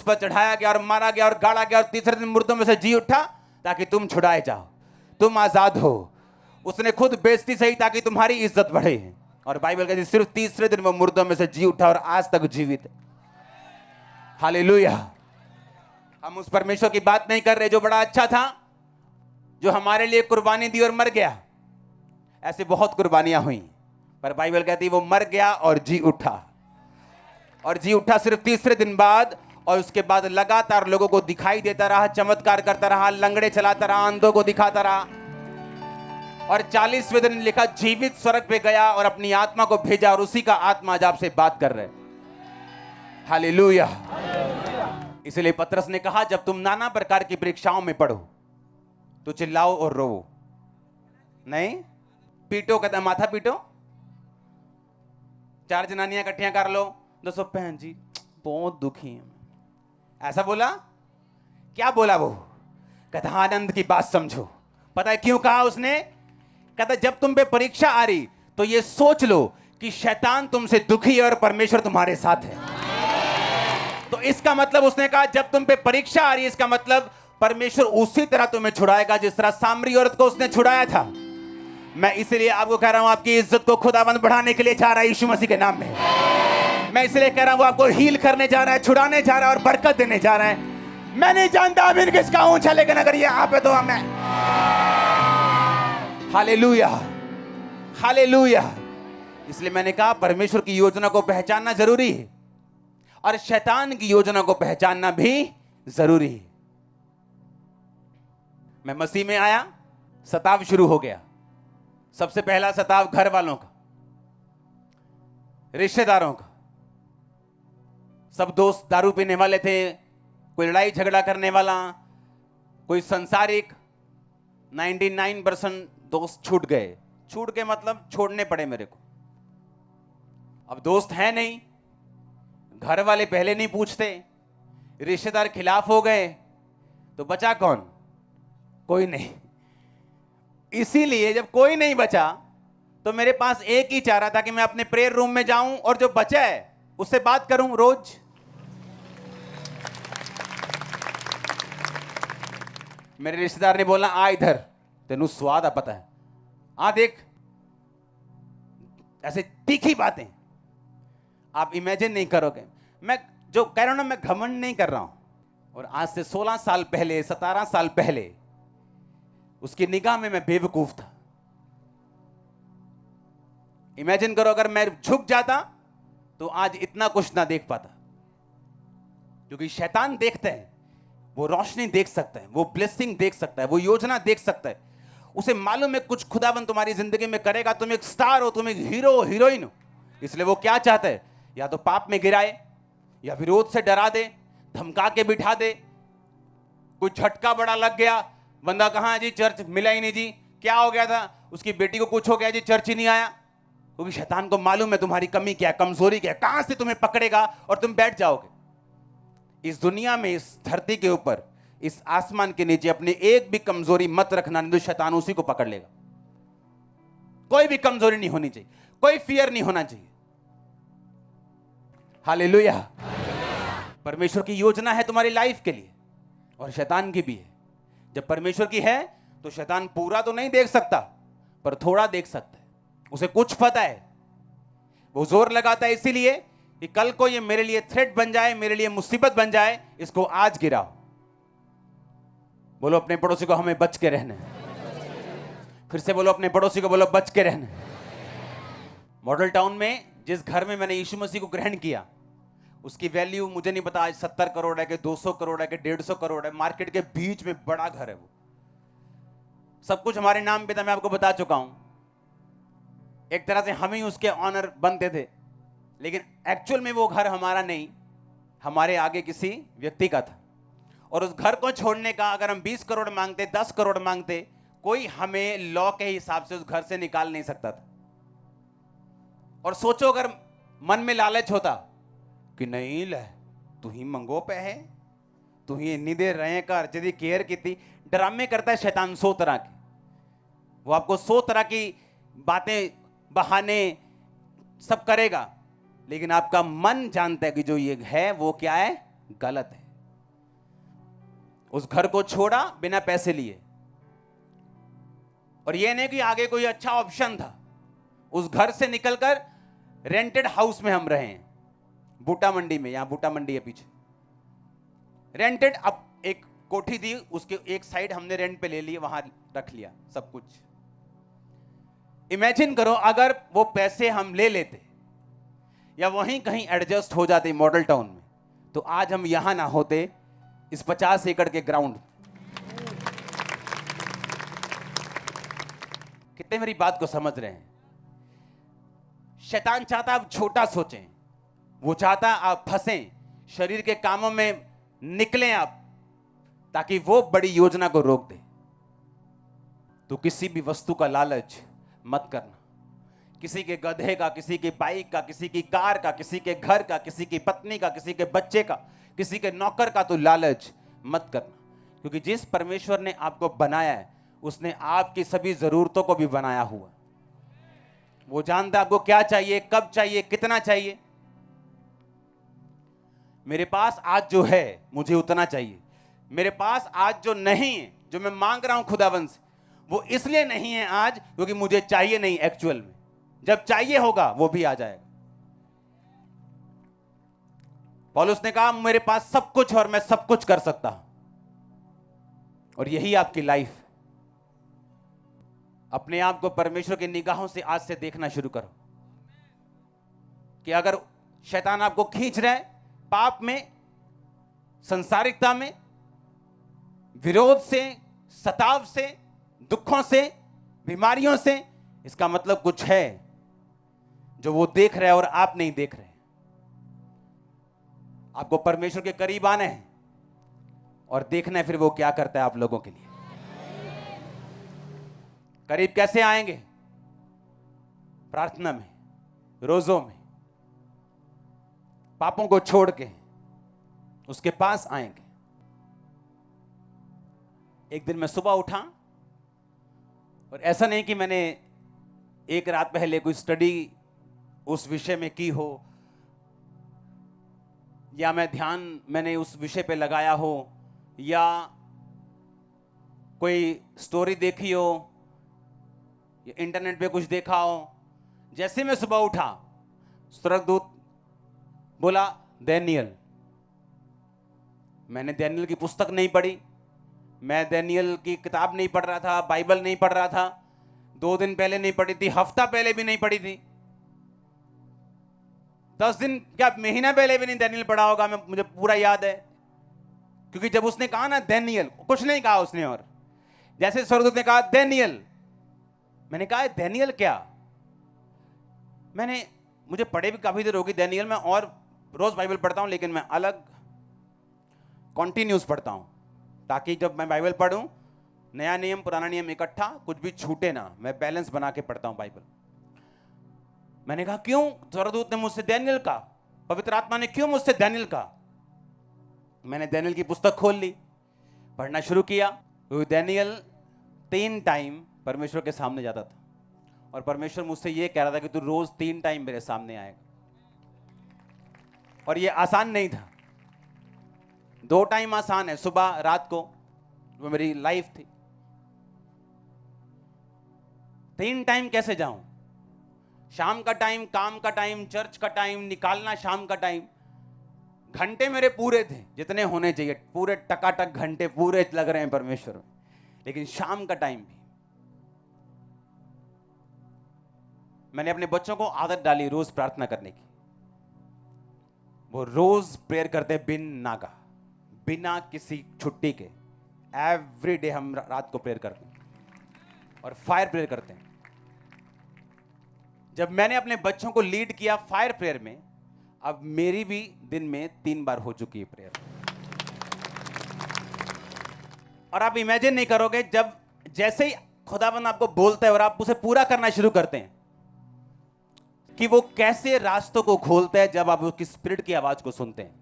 पर चढ़ाया गया और मारा गया और गाड़ा गया और तीसरे दिन मुर्दों में से जी उठा ताकि तुम छुड़ाए जाओ, तुम आजाद हो। उसने खुद बेइज्जती सही ताकि तुम्हारी इज्जत बढ़े। और बाइबल कहती है सिर्फ तीसरे दिन वो मुर्दों में से जी उठा और आज तक जीवित है। हालेलुया। हम उस परमेश्वर की बात नहीं कर रहे जो बड़ा अच्छा था, जो हमारे लिए कुर्बानी दी और मर गया। ऐसे बहुत कुर्बानियां हुई, पर बाइबल कहती है वो मर गया और जी उठा। और जी उठा सिर्फ तीसरे दिन बाद, और उसके बाद लगातार लोगों को दिखाई देता रहा, चमत्कार करता रहा, लंगड़े चलाता रहा, अंधों को दिखाता रहा। और 40वें दिन लिखा जीवित स्वर्ग पे गया और अपनी आत्मा को भेजा, और उसी का आत्मा आज आपसे बात कर रहे हैं। हालेलुया। इसलिए पतरस ने कहा जब तुम नाना प्रकार की परीक्षाओं में पढ़ो तो चिल्लाओ और रो नहीं, पीटो। कहता माथा पीटो। 4 जनानियां इकट्ठियां कर लो, दोस्तों बहन जी बहुत दुखी है, ऐसा बोला? क्या बोला वो? कहता आनंद की बात समझो। पता है क्यों कहा उसने? कहता जब तुम पे परीक्षा आ रही तो ये सोच लो कि शैतान तुमसे दुखी है और परमेश्वर तुम्हारे साथ है। तो इसका मतलब उसने कहा जब तुम पे परीक्षा आ रही है, इसका मतलब परमेश्वर उसी तरह तुम्हें छुड़ाएगा जिस तरह सामरी औरत को उसने छुड़ाया था। मैं इसलिए आपको कह रहा हूं आपकी इज्जत को खुदावंद बढ़ाने के लिए जा रहा है यीशु मसीह के नाम में। मैं इसलिए कह रहा हूं वो आपको हील करने जा रहा है, छुड़ाने जा रहा है और बरकत देने जा रहा है। मैं नहीं जानता अभी किसका ऊंचा, लेकिन अगर ये आप है तो मैं हालेलुया हालेलुया। इसलिए मैंने कहा परमेश्वर की योजना को पहचानना जरूरी है और शैतान की योजना को पहचानना भी जरूरी है। मैं मसीह में आया, सताव शुरू हो गया। सबसे पहला सताव घर वालों का, रिश्तेदारों का। सब दोस्त दारू पीने वाले थे, कोई लड़ाई झगड़ा करने वाला, कोई संसारिक। 99% दोस्त छूट गए। छूट के मतलब छोड़ने पड़े मेरे को। अब दोस्त है नहीं, घर वाले पहले नहीं पूछते, रिश्तेदार खिलाफ हो गए, तो बचा कौन? कोई नहीं। इसीलिए जब कोई नहीं बचा तो मेरे पास एक ही चारा था कि मैं अपने प्रेयर रूम में जाऊं और जो बचा है उससे बात करूं रोज। मेरे रिश्तेदार ने बोला आ इधर, तेनू स्वाद आ पता है, आ देख। ऐसे तीखी बातें आप इमेजिन नहीं करोगे। मैं जो कह रहा हूं ना, मैं घमंड नहीं कर रहा हूं। और आज से 16 साल पहले, 17 साल पहले उसकी निगाह में मैं बेवकूफ था। इमेजिन करो अगर मैं झुक जाता तो आज इतना कुछ ना देख पाता। क्योंकि शैतान देखता है, वो रोशनी देख सकता है, वो ब्लेसिंग देख सकता है, वो योजना देख सकता है। उसे मालूम है कुछ खुदाबंद तुम्हारी जिंदगी में करेगा। तुम एक स्टार हो, तुम एक हीरो हो, हीरोइन हो। इसलिए वो क्या चाहता है? या तो पाप में गिराए, या विरोध से डरा दे, धमका के बिठा दे। कोई झटका बड़ा लग गया, बंदा कहां है जी? चर्च मिला ही नहीं जी। क्या हो गया था? उसकी बेटी को कुछ हो गया जी, चर्च ही नहीं आया। क्योंकि शैतान को मालूम है तुम्हारी कमी क्या है, कमजोरी क्या है, कहां से तुम्हें पकड़ेगा और तुम बैठ जाओगे। इस दुनिया में, इस धरती के ऊपर, इस आसमान के नीचे अपनी एक भी कमजोरी मत रखना, नहीं तो शैतान उसी को पकड़ लेगा। कोई भी कमजोरी नहीं होनी चाहिए, कोई फियर नहीं होना चाहिए। हालेलुया। परमेश्वर की योजना है तुम्हारी लाइफ के लिए और शैतान की भी है। जब परमेश्वर की है तो शैतान पूरा तो नहीं देख सकता, पर थोड़ा देख सकता है। उसे कुछ पता है, वो जोर लगाता है इसीलिए कि कल को ये मेरे लिए थ्रेट बन जाए, मेरे लिए मुसीबत बन जाए। इसको आज गिराओ। बोलो अपने पड़ोसी को हमें बच के रहना है। फिर से बोलो अपने पड़ोसी को, बोलो बच के रहना है। मॉडल टाउन में जिस घर में मैंने यीशु मसीह को ग्रहण किया, उसकी वैल्यू मुझे नहीं पता आज 70 करोड़ है कि 200 करोड़ है कि 150 करोड़ है। मार्केट के बीच में बड़ा घर है वो। सब कुछ हमारे नाम पे था, मैं आपको बता चुका हूं। एक तरह से हम ही उसके ऑनर बनते थे, लेकिन एक्चुअल में वो घर हमारा नहीं, हमारे आगे किसी व्यक्ति का था। और उस घर को छोड़ने का अगर हम 20 करोड़ मांगते, 10 करोड़ मांगते, कोई हमें लॉ के हिसाब से उस घर से निकाल नहीं सकता था। और सोचो अगर मन में लालच होता कि नहीं ले तू ही मंगो पे है, तू ही इतनी देर रहे घर यदि केयर की। ड्रामे करता है शैतान 100 तरह के। वो आपको 100 तरह की बातें, बहाने सब करेगा, लेकिन आपका मन जानता है कि जो ये है वो क्या है? गलत है। उस घर को छोड़ा बिना पैसे लिए, और ये नहीं कि आगे कोई अच्छा ऑप्शन था। उस घर से निकलकर रेंटेड हाउस में हम रहे हैं, बूटा मंडी में। यहां बूटा मंडी है पीछे, रेंटेड। अब एक कोठी दी, उसके एक साइड हमने रेंट पे ले ली, वहां रख लिया सब कुछ। इमेजिन करो अगर वो पैसे हम ले लेते या वहीं कहीं एडजस्ट हो जाते मॉडल टाउन में, तो आज हम यहां ना होते, इस 50 एकड़ के ग्राउंड। कितने मेरी बात को समझ रहे हैं? शैतान चाहता आप छोटा सोचें, वो चाहता आप फंसें, शरीर के कामों में निकलें आप, ताकि वो बड़ी योजना को रोक दे। तो किसी भी वस्तु का लालच मत करना। किसी के गधे का, किसी की बाइक का, किसी की कार का, किसी के घर का, किसी की पत्नी का, किसी के बच्चे का, किसी के नौकर का तो लालच मत करना। क्योंकि जिस परमेश्वर ने आपको बनाया है, उसने आपकी सभी जरूरतों को भी बनाया हुआ। वो जानता है आपको क्या चाहिए, कब चाहिए, कितना चाहिए। मेरे पास आज जो है मुझे उतना चाहिए। मेरे पास आज जो नहीं है, जो मैं मांग रहा हूं खुदावन से, वो इसलिए नहीं है आज क्योंकि मुझे चाहिए नहीं एक्चुअल में। जब चाहिए होगा वो भी आ जाएगा। पौलुस ने कहा मेरे पास सब कुछ और मैं सब कुछ कर सकता हूं। और यही आपकी लाइफ। अपने आप को परमेश्वर की निगाहों से आज से देखना शुरू करो कि अगर शैतान आपको खींच रहा है पाप में, संसारिकता में, विरोध से, सताव से, दुखों से, बीमारियों से, इसका मतलब कुछ है जो वो देख रहे हैं और आप नहीं देख रहे हैं। आपको परमेश्वर के करीब आना है और देखना है फिर वो क्या करता है आप लोगों के लिए। करीब कैसे आएंगे? प्रार्थना में, रोजों में, पापों को छोड़ के उसके पास आएंगे। एक दिन मैं सुबह उठा, और ऐसा नहीं कि मैंने एक रात पहले कोई स्टडी उस विषय में की हो, या मैं ध्यान मैंने उस विषय पे लगाया हो, या कोई स्टोरी देखी हो, या इंटरनेट पे कुछ देखा हो। जैसे मैं सुबह उठा, स्वर्गदूत बोला दानियल। मैंने दानियल की पुस्तक नहीं पढ़ी, मैं दानियल की किताब नहीं पढ़ रहा था, बाइबल नहीं पढ़ रहा था। 2 दिन पहले नहीं पढ़ी थी, हफ्ता पहले भी नहीं पढ़ी थी, 10 दिन क्या महीना पहले भी नहीं दानियल पढ़ा होगा। मुझे पूरा याद है, क्योंकि जब उसने कहा ना दानियल, कुछ नहीं कहा उसने, और जैसे स्वर्गदूत ने कहा दानियल, मैंने कहा दानियल क्या? मुझे पढ़े भी काफी देर होगी दानियल में, और रोज बाइबल पढ़ता हूं, लेकिन मैं अलग कॉन्टिन्यूस पढ़ता हूं, ताकि जब मैं बाइबल पढ़ूं, नया नियम पुराना नियम इकट्ठा, कुछ भी छूटे ना, मैं बैलेंस बना के पढ़ता हूं बाइबल। मैंने कहा क्यों स्वर्गदूत ने मुझसे दानियल कहा, पवित्र आत्मा ने क्यों मुझसे दानियल कहा? मैंने दानियल की पुस्तक खोल ली, पढ़ना शुरू किया। दानियल 3 टाइम परमेश्वर के सामने जाता था, और परमेश्वर मुझसे यह कह रहा था कि तू रोज 3 टाइम मेरे सामने आएगा। और यह आसान नहीं था। 2 टाइम आसान है, सुबह रात को, वो मेरी लाइफ थी। 3 टाइम कैसे जाऊं? शाम का टाइम, काम का टाइम, चर्च का टाइम, निकालना शाम का टाइम। घंटे मेरे पूरे थे जितने होने चाहिए, पूरे टकाटक घंटे पूरे लग रहे हैं परमेश्वर में। लेकिन शाम का टाइम भी मैंने अपने बच्चों को आदत डाली रोज प्रार्थना करने की। वो रोज प्रेयर करते बिन नागा, बिना किसी छुट्टी के। एवरी डे हम रात को प्रेयर करते हैं और फायर प्रेयर करते हैं। जब मैंने अपने बच्चों को लीड किया फायर प्रेयर में, अब मेरी भी दिन में 3 बार हो चुकी है प्रेयर। और आप इमेजिन नहीं करोगे, जब जैसे ही खुदाबंद आपको बोलता है और आप उसे पूरा करना शुरू करते हैं, कि वो कैसे रास्तों को खोलता है जब आप उसकी स्पिरिट की आवाज को सुनते हैं।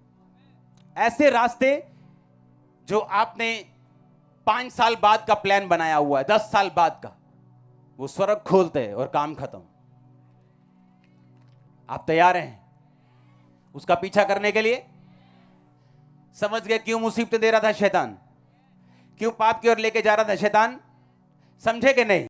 ऐसे रास्ते जो आपने 5 साल बाद का प्लान बनाया हुआ है, 10 साल बाद का, वो स्वर्ग खोलते हैं और काम खत्म। आप तैयार हैं उसका पीछा करने के लिए? समझ गए क्यों मुसीबतें दे रहा था शैतान? क्यों पाप की ओर लेके जा रहा था शैतान? समझे कि नहीं?